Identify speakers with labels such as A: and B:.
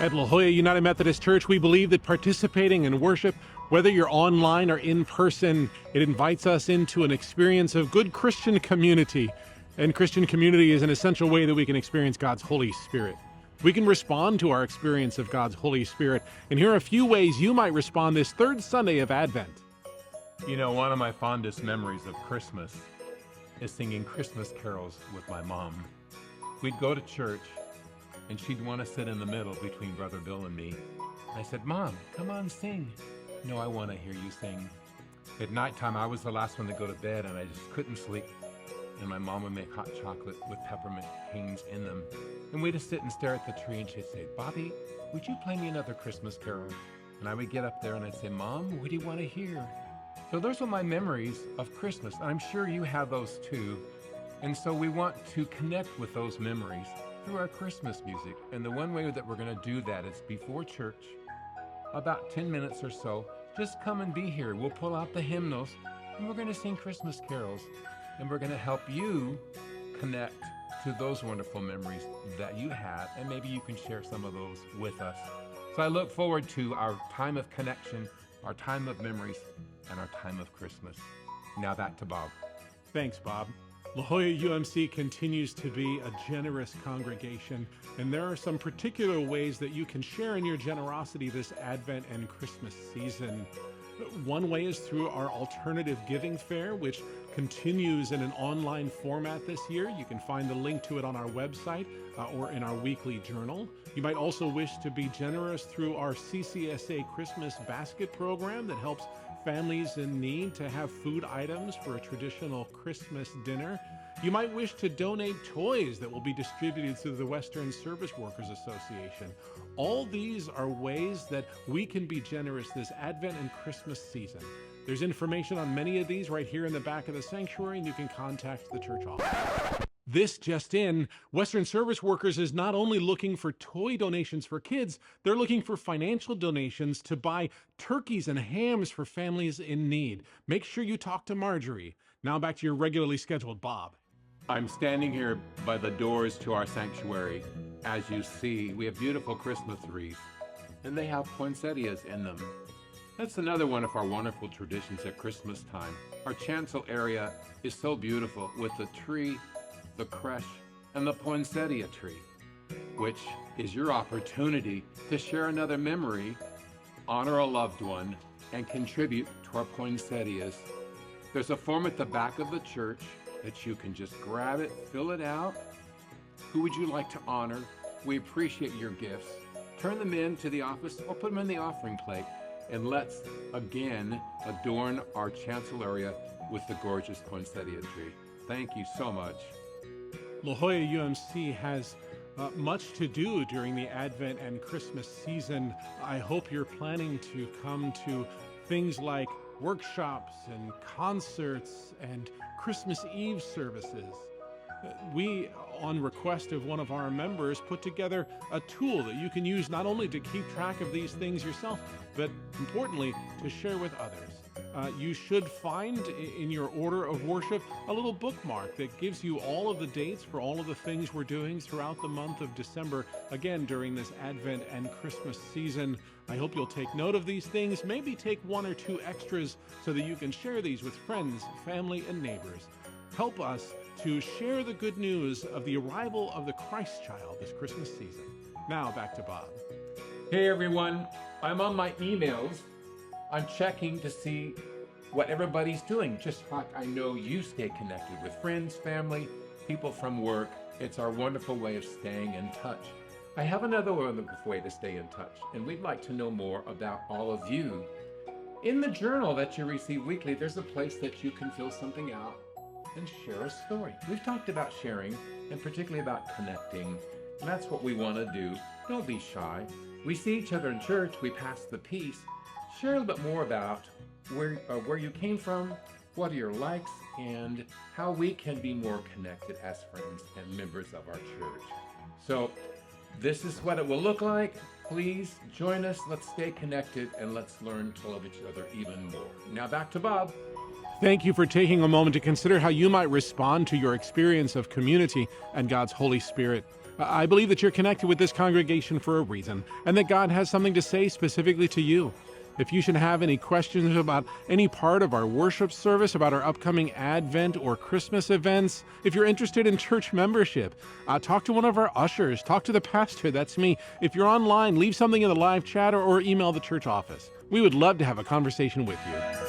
A: At La Jolla United Methodist Church, we believe that participating in worship, whether you're online or in person, it invites us into an experience of good Christian community. And Christian community is an essential way that we can experience God's Holy Spirit. We can respond to our experience of God's Holy Spirit. And here are a few ways you might respond this third Sunday of Advent.
B: You know, one of my fondest memories of Christmas is singing Christmas carols with my mom. We'd go to church, and she'd want to sit in the middle between Brother Bill and me. I said, "Mom, come on, sing." "No, I want to hear you sing." At nighttime, I was the last one to go to bed, and I just couldn't sleep. And my mom would make hot chocolate with peppermint canes in them. And we'd just sit and stare at the tree, and she'd say, "Bobby, would you play me another Christmas carol?" And I would get up there and I'd say, "Mom, what do you want to hear?" So those are my memories of Christmas. I'm sure you have those too. And so we want to connect with those memories through our Christmas music. And the one way that we're going to do that is before church, about 10 minutes or so. Just come and be here. We'll pull out the hymnals and we're going to sing Christmas carols. And we're going to help you connect to those wonderful memories that you have. And maybe you can share some of those with us. So I look forward to our time of connection, our time of memories, and our time of Christmas. Now back to Bob.
A: Thanks, Bob. La Jolla UMC continues to be a generous congregation, and there are some particular ways that you can share in your generosity this Advent and Christmas season. One way is through our alternative giving fair, which continues in an online format this year. You can find the link to it on our website or in our weekly journal. You might also wish to be generous through our CCSA Christmas basket program that helps families in need to have food items for a traditional Christmas dinner. You might wish to donate toys that will be distributed through the Western Service Workers Association. All these are ways that we can be generous this Advent and Christmas season. There's information on many of these right here in the back of the sanctuary, and you can contact the church office. This just in, Western Service Workers is not only looking for toy donations for kids, they're looking for financial donations to buy turkeys and hams for families in need. Make sure you talk to Marjorie. Now back to your regularly scheduled Bob.
B: I'm standing here by the doors to our sanctuary. As you see, we have beautiful Christmas wreaths, and they have poinsettias in them. That's another one of our wonderful traditions at Christmas time. Our chancel area is so beautiful with the tree, the creche, and the poinsettia tree, which is your opportunity to share another memory, honor a loved one, and contribute to our poinsettias. There's a form at the back of the church that you can just grab it, fill it out. Who would you like to honor? We appreciate your gifts. Turn them in to the office or put them in the offering plate, and let's again adorn our chancel area with the gorgeous poinsettia tree. Thank you so much.
A: La Jolla UMC has much to do during the Advent and Christmas season. I hope you're planning to come to things like workshops and concerts and Christmas Eve services. We, on request of one of our members, put together a tool that you can use not only to keep track of these things yourself, but importantly, to share with others. You should find in your order of worship a little bookmark that gives you all of the dates for all of the things we're doing throughout the month of December, again during this Advent and Christmas season. I hope you'll take note of these things, maybe take one or two extras so that you can share these with friends, family, and neighbors. Help us to share the good news of the arrival of the Christ child this Christmas season. Now back to Bob.
B: Hey everyone, I'm on my emails. I'm checking to see what everybody's doing, just like I know you stay connected with friends, family, people from work. It's our wonderful way of staying in touch. I have another wonderful way to stay in touch, and we'd like to know more about all of you. In the journal that you receive weekly, there's a place that you can fill something out and share a story. We've talked about sharing, and particularly about connecting, and that's what we want to do. Don't be shy. We see each other in church, we pass the peace. Share a little bit more about where you came from, what are your likes, and how we can be more connected as friends and members of our church. So this is what it will look like. Please join us. Let's stay connected and let's learn to love each other even more. Now back to Bob.
A: Thank you for taking a moment to consider how you might respond to your experience of community and God's Holy Spirit. I believe that you're connected with this congregation for a reason, and that God has something to say specifically to you. If you should have any questions about any part of our worship service, about our upcoming Advent or Christmas events, if you're interested in church membership, talk to one of our ushers, talk to the pastor, that's me. If you're online, leave something in the live chat or email the church office. We would love to have a conversation with you.